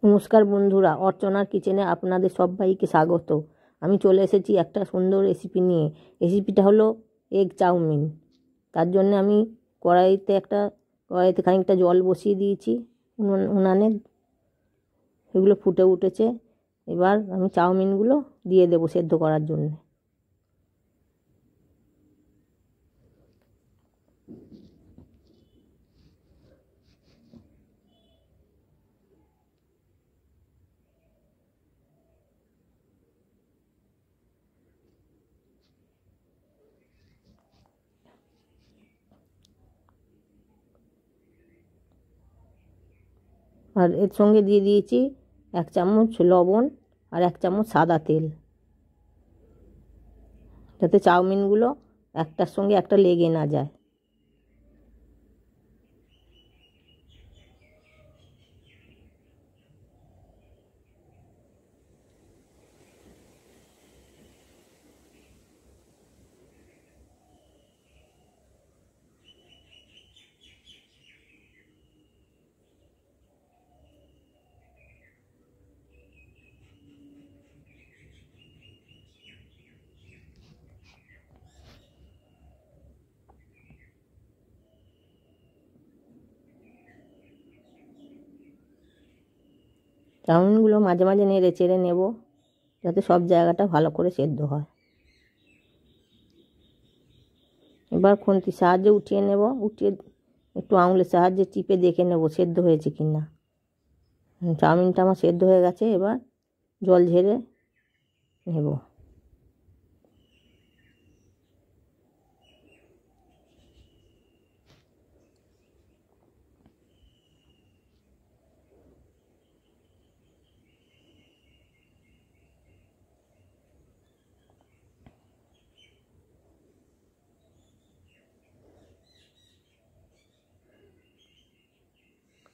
নমস্কার বন্ধুরা, অর্চনার কিচেনে আপনাদের সবাইকে স্বাগত। আমি চলে এসেছি একটা সুন্দর রেসিপি নিয়ে। রেসিপিটা হলো এগ চাউমিন। তার জন্য আমি কড়াইতে খানিকটা জল বসিয়ে দিয়েছি উনানে। এগুলো ফুটে উঠেছে। এবার আমি চাউমিনগুলো দিয়ে দেবো সেদ্ধ করার জন্য। আর এর সঙ্গে দিয়ে দিয়েছি 1 চামচ লবণ আর 1 চামচ সাদা তেল, যাতে চাউমিনগুলো একটার সঙ্গে একটা লেগে না যায়। চাউমিনগুলো মাঝে মাঝে নেড়ে চেড়ে নেব, যাতে সব জায়গাটা ভালো করে সেদ্ধ হয়। এবার খুন্তির সাহায্যে উঠিয়ে নেব। উঠিয়ে একটু আঙুলের সাহায্যে চিপে দেখে নেব সেদ্ধ হয়েছে কি না। চাউমিনটা আমার সেদ্ধ হয়ে গেছে। এবার জল ঝেড়ে নেব।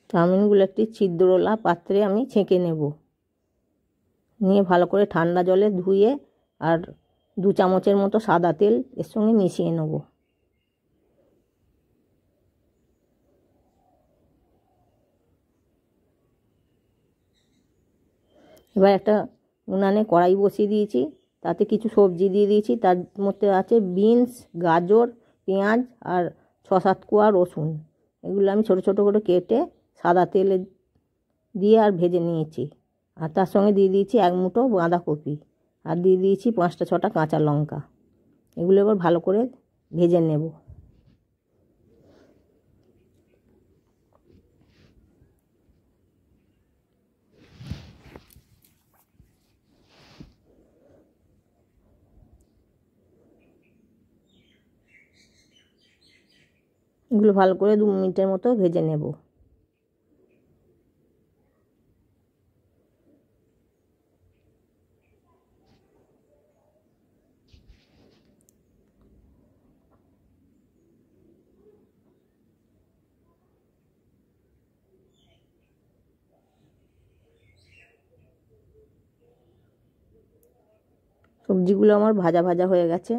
চাউমিনগুলো একটি ছিদ্রওয়ালা পাত্রে আমি ছেঁকে নেব। নিয়ে ভালো করে ঠান্ডা জলে ধুয়ে আর 2 চামচের মতো সাদা তেল এর সঙ্গে মিশিয়ে নেব। এবার একটা উনানে কড়াই বসিয়ে দিয়েছি, তাতে কিছু সবজি দিয়ে দিয়েছি। তার মধ্যে আছে বিনস, গাজর, পেঁয়াজ আর 6-7 কোয়া রসুন। এগুলো আমি ছোট ছোট করে কেটে সাদা তেলে দিয়ে আর ভেজে নিয়েছি। আর তার সঙ্গে দিয়ে দিয়েছি 1 মুঠো বাঁধাকপি, আর দিয়ে দিয়েছি 5টা-6টা কাঁচা লঙ্কা। এগুলো এবার ভালো করে ভেজে নেব। এগুলো ভালো করে 2 মিনিটের মতো ভেজে নেব। সবজিগুলো আমার ভাজা ভাজা হয়ে গেছে।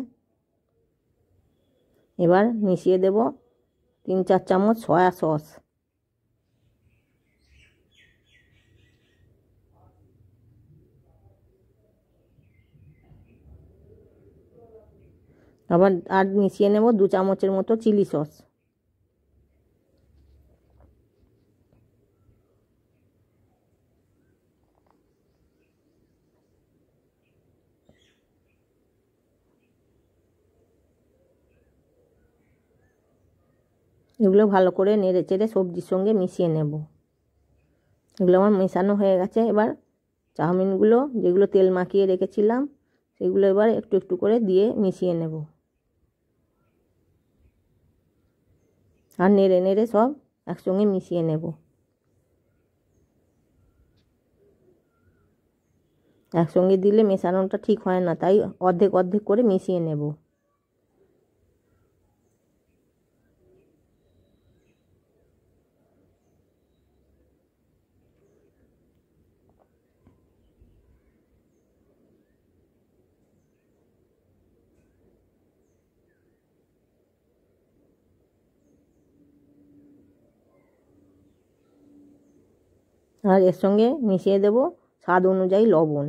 এবার মিশিয়ে দেব 3-4 চামচ সয়া সস। আবার মিশিয়ে নেব 2 চামচের মতো চিলি সস। এগুলো ভালো করে নেড়ে চেড়ে সবজির সঙ্গে মিশিয়ে নেব। এগুলো আমার মেশানো হয়ে গেছে। এবার চাউমিনগুলো যেগুলো তেল মাখিয়ে রেখেছিলাম সেগুলো এবার একটু একটু করে দিয়ে মিশিয়ে নেব। আর নেড়ে নেড়ে সব একসঙ্গে মিশিয়ে নেব। একসঙ্গে দিলে মেশানোটা ঠিক হয় না, তাই অর্ধেক অর্ধেক করে মিশিয়ে নেব। আর এর সঙ্গে মিশিয়ে দেব স্বাদ অনুযায়ী লবণ।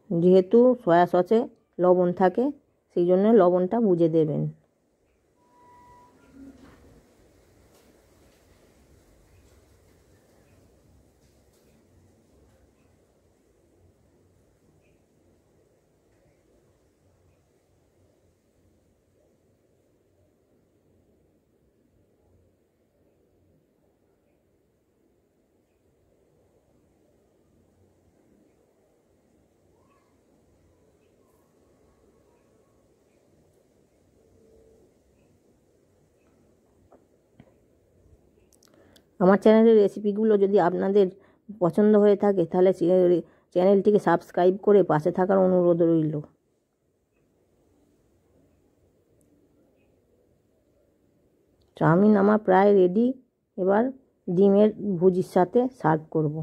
যেহেতু সয়া সসে লবণ থাকে সেই জন্য লবণটা বুঝে দেবেন। আমার চ্যানেলের রেসিপিগুলো যদি আপনাদের পছন্দ হয়ে থাকে তাহলে চ্যানেলটিকে সাবস্ক্রাইব করে পাশে থাকার অনুরোধ রইল। চাউমিন আমার প্রায় রেডি। এবার ডিমের ভুজির সাথে সার্ভ করব।